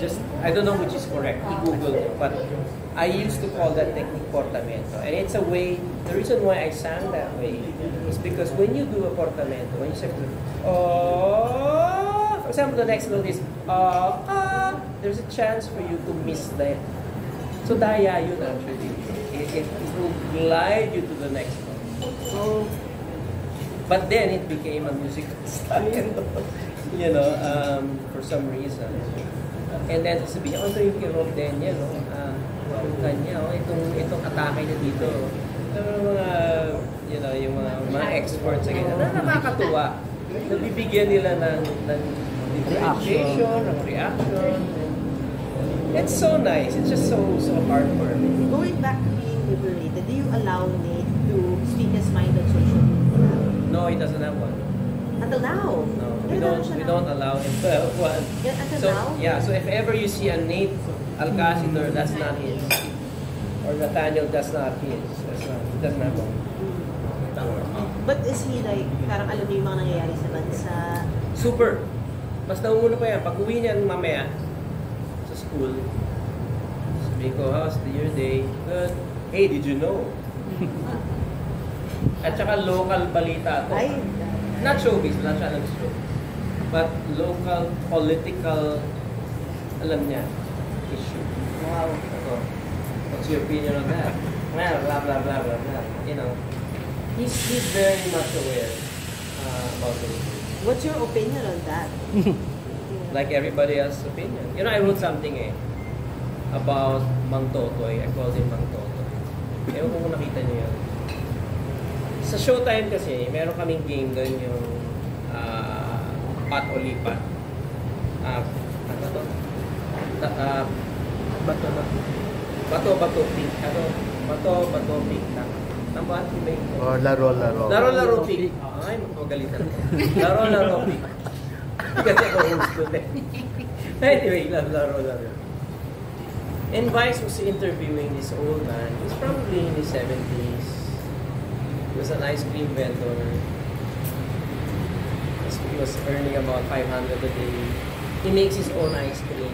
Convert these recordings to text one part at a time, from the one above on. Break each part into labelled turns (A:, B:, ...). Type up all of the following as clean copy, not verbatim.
A: Just, I don't know which is correct, i-google it, but I used to call that technique portamento. And it's a way, the reason why I sang that way is because when you do a portamento, when you say, oh, for example, the next note is, there's a chance for you to miss that. So daya yun actually. It will glide you to the next note. So, but then it became a musical style, you know, for some reason. And then sabi niya, yung kay Rob Daniel, kanya, itong atake niya dito. Mga, you know, yung mga experts sa ganyan, na nakakatuwa. Nabibigyan nila ng differentiation, ng reaction. It's so nice. It's just so hard for me.
B: Going back to being liberated, do you allow Nate to speak his mind on social media?
A: No, he doesn't have one.
B: Until now?
A: No, we don't allow him to have one.
B: Yeah, until now?
A: Yeah, so if ever you see a Nate Alcácer, that's not his. Or Nathaniel, that's not his. He doesn't have one.
B: But is he like, parang alam niyo yung mga nangyayari sa bansa?
A: Super. Mas naungulo pa yan. Pag uwi niyan mamaya sa school, sabi ko, how's your day? Good. Hey, did you know? At saka local balita to.
B: Ay.
A: Not showbiz, wala siya alam show. But local, political, alam niya, issue.
B: Wow.
A: Ako, what's your opinion on that? Well, blah, blah, blah, blah, blah. You know, he's very much aware about this.
B: What's your opinion on that?
A: Like everybody else's opinion. You know, I wrote something about Mang Totoy. I called him Mang Totoy. Ewan ko kung nakita niyo yun. Sa Showtime kasi, meron kaming game doon yung Pat o Lipat. Ano to? Bato, pink. Ano? Bato, pink. Tama, pink.
C: Oh, laro,
A: pink. Ay, magpagalitan. Laro, pink. Kasi ako host ko din. Anyway, laro. And Vice was interviewing this old man. He's probably in his 70s. He was an ice cream vendor. He was earning about 500 a day. He makes his own ice cream.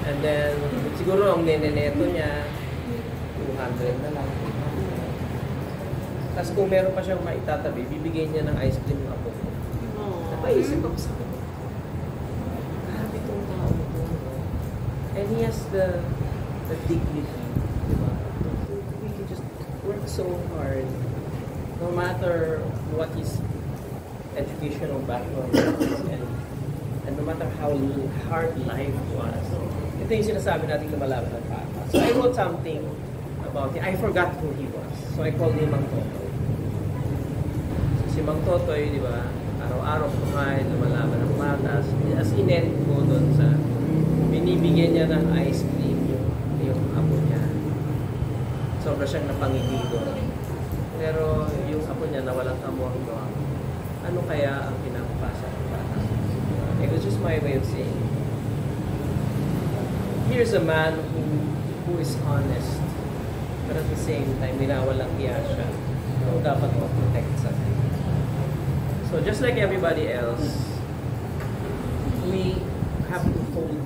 A: And then, siguro ang neneneto niya, 200 na lang. Tapos kung meron pa siyang maitatabi, bibigyan niya ng ice cream ng apo ko. Napaisip ako sa akin. Grabe itong tao ito. And he has the dignity. Diba? We can just work so hard. No matter what his educational background is and no matter how hard life was. Ito yung sinasabi natin lumalaban ng bata. So I wrote something about him. I forgot who he was. So I called him Mang Totoy. Si Mang Totoy, di ba, araw-araw kumain, lumalaban ng matas. As in-end ko doon sa binibigyan niya ng ice cream yung apo niya. Sobra siyang napangiti doon. Pero yung apo niya nawalang amor doon. Ano kaya ang pinapapasa ng bata? It was just my way of saying, here's a man who is honest, but at the same time, ninawalang iya siya. So, dapat mag-protect sa atin. So, just like everybody else, we have to hold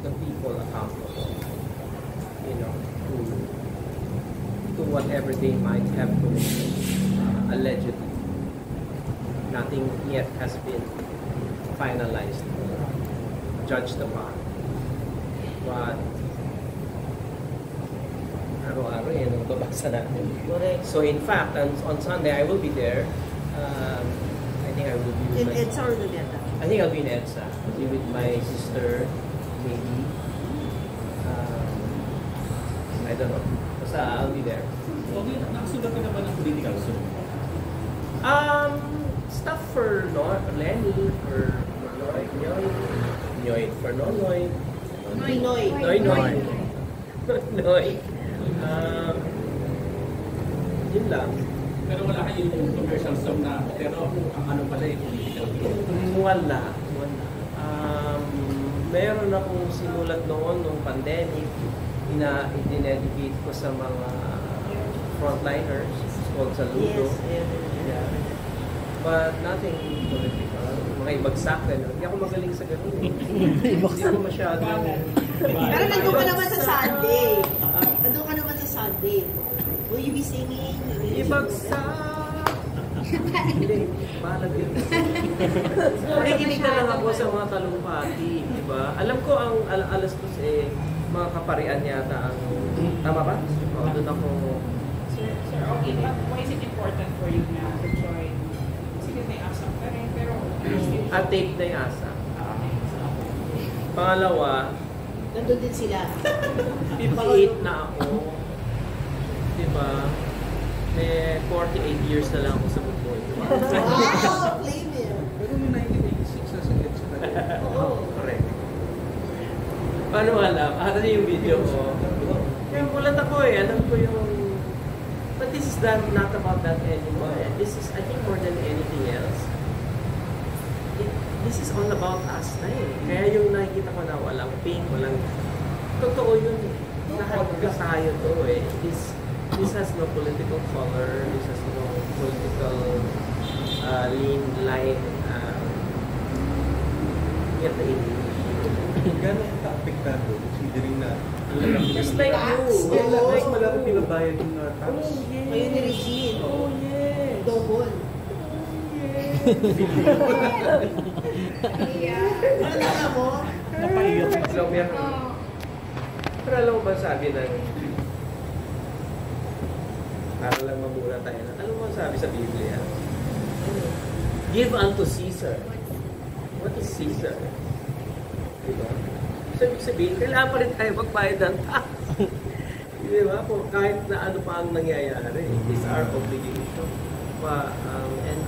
A: the people accountable, you know, to whatever they might have committed, allegedly. Nothing yet has been finalized, judged upon. But araw-araw yan ang babasa natin. So in fact, on Sunday I will be there. I think I will be
B: in EDSA or Luneta?
A: I think I'll be in EDSA. I'll be with my sister, maybe. I don't know. Basta I'll be there.
D: Okay, nakasulat ka na ba ng political show?
A: Stuff for Lenny, for Noy, for Nonoy. Noy. Yun lang.
D: Pero wala kayong commercial song na, pero ang ano pala yung political show?
A: Wala. Meron akong sinulat noon nung pandemic. Dinedicate ko sa mga frontliners. It's called Saludo.
B: Yes,
A: Yeah. But nothing political. mga ibagsak, gano'n. Hindi ako magaling sa gano'n. Hindi ako masyado.
B: Pero nandun ka naman sa Sunday. Nandun ka naman sa Sunday. Will you be singing?
A: Ibagsak! Hindi, balag yun. Nakikinig na lang ako sa mga talumpati, di ba? Alam ko ang alas dos mga kaparian yata ang... Tama ba? O, doon ako...
E: Sir, okay, but why is it important for you na to join? Sige, may asap ka rin, pero...
A: At tape na yung asa. Pangalawa,
B: Nandun din sila.
A: 58 na ako. Diba? May 48 years na lang ako sa mundo.
B: Wow! Claim it.
D: Pero may 1986 na sa EDSA na rin.
B: Oo.
A: Correct. Paano alam? Ano yung video ko? Kaya mulat ako alam ko yung... But this is not about that anymore. This is, I think, more than anything else. This is all about us na eh. Kaya yung nakikita ko na walang pink, walang... Totoo yun eh. Nakakagkasayo to eh. This has no political color. This has no political line. Get the
C: Gano'n ang ka-apektado considering na
A: just like you.
C: mas malaki pinabayad yung tax.
B: Ngayon ni Regine.
A: Oh, yes.
B: Double. Alam mo?
C: Napaiyak.
A: Alam mo yan? Pero alam mo ba sabi ng... Para lang mamura tayo na. Alam mo ba sabi sa Biblia? Give unto Caesar. What is Caesar? Diba? So, ibig sabihin, kailangan pa rin tayo magbayad ng tax. Diba? Kung kahit na ano pa ang nangyayari, it is our obligation. And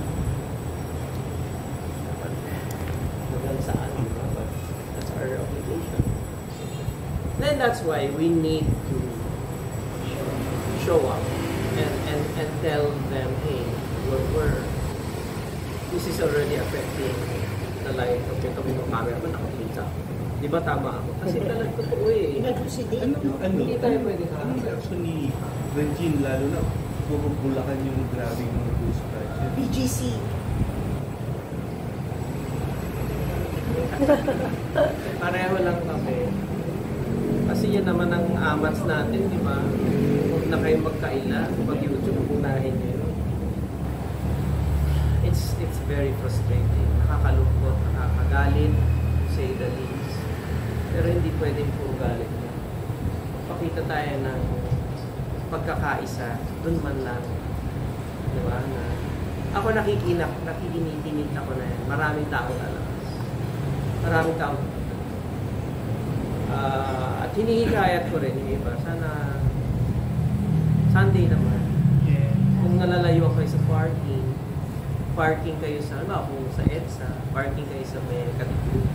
A: hanggang saan, diba? But that's our obligation. Then that's why we need to show up and tell them, hey, this is already affecting the life of the camera ba nakapita. Di ba tama ako? Kasi talagang totoo eh. Hindi tayo pwede
C: Ano ang reaction ni Regine, lalo na bubulakan yung grabe mga ghost project?
B: BGC.
A: Pareho lang kami. Kasi yun naman ang amats natin, di ba? Huwag na kayo magkaila. Mag-YouTube, unahin nyo yun. It's very frustrating. Nakakalungkot, nakakagalit, to say the least. Pero hindi pwedeng puro galit niya. Pakita tayo ng pagkakaisa, dun man lang. Di ba? Na, ako nakikinitinit ako na yan. Maraming tao lalabas. Maraming tao. At hinihikayat ko rin yung iba. Sana Sunday naman. Kung nalalayo kayo sa parking kayo sa, kung sa EDSA, parking kayo sa may Katipunan.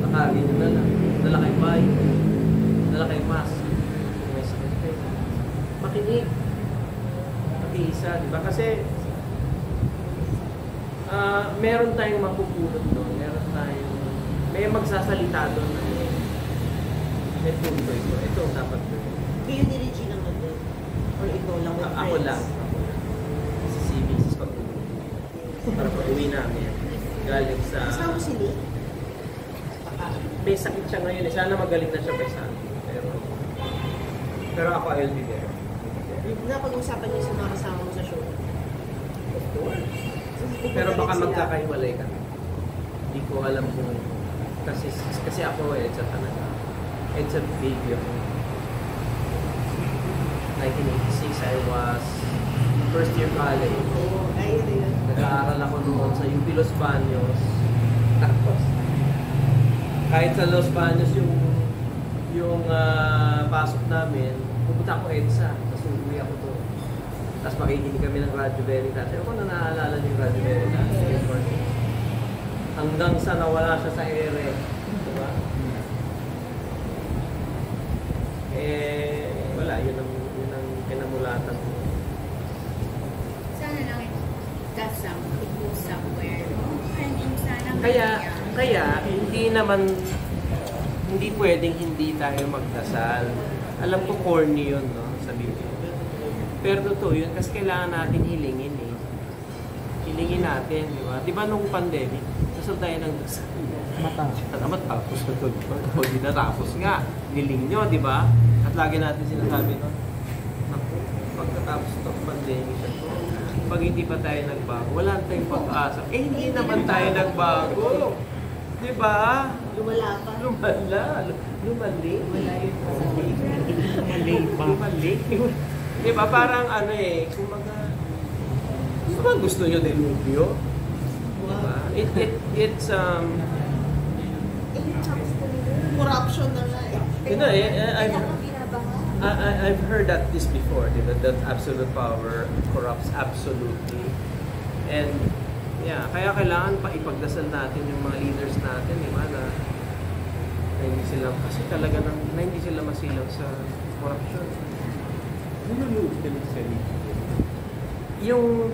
A: Nakagin nyo na lang. Dala kayo bayo. Dala kayo mask. Kung may sakit kayo. Makinig. Makiisa, di ba? Kasi meron tayong mapupulot doon. Meron tayong may magsasalita doon na may punto ito. Ito ang dapat doon.
B: Kayo ni Regine ang nandun? Or ikaw lang with
A: Ako
B: friends?
A: lang. Si CB, si pag-uwi. Para pag-uwi namin. Galing sa...
B: Kasama si Lee?
A: May sakit siya ngayon. Sana magaling na siya sa akin. Pero ako, I'll be there.
B: Napag-usapan niyo sa mga kasama mo sa show?
A: Of course. Pero baka magkakaiwalay kami. Hindi ko alam kung... Kasi ako, EDSA talaga. EDSA baby ako. 1986, I was first year college.
B: Oo, ayun na yun.
A: Nag-aaral ako noon sa UP Los Baños. Tapos, kahit sa Los Baños yung pasok namin, pupunta ako EDSA. Tapos umuwi ako doon. Tapos makikinig kami ng Radio Veritas. Pero kung naaalala niyo yung Radio Veritas, hanggang sa nawala siya sa ere. Diba? Wala. Yun ang pinamulatan ko.
F: Sana lang that's it goes somewhere. And sana
A: Kaya, hindi pwedeng hindi tayo magdasal. Alam ko corny yun, no, sa Biblia. Pero totoo yun, kasi kailangan natin hilingin eh. Hilingin natin, di ba? Di ba nung pandemic, Dasal tayo ng dasal. Matapos na ito. O di natapos nga. Niling nyo, di ba? At lagi natin sinasabi no, naku, pagkatapos itong pandemic ito, pag hindi pa tayo nagbago, wala tayong pag-asa. Eh, hindi naman tayo nagbago. Di ba?
B: Lumala pa.
A: Lumalik. Di ba? Parang ano eh, kumaga, gusto nyo dilubyo? Di ba? It's
B: Corruption na nga eh.
A: you know, I've heard this before, that absolute power corrupts absolutely. And yeah, kaya kailangan pa ipagdasal natin yung mga leaders natin, di ba, na hindi sila, kasi talaga na hindi sila masilaw sa corruption.
C: Ano yung Senate?
A: Yung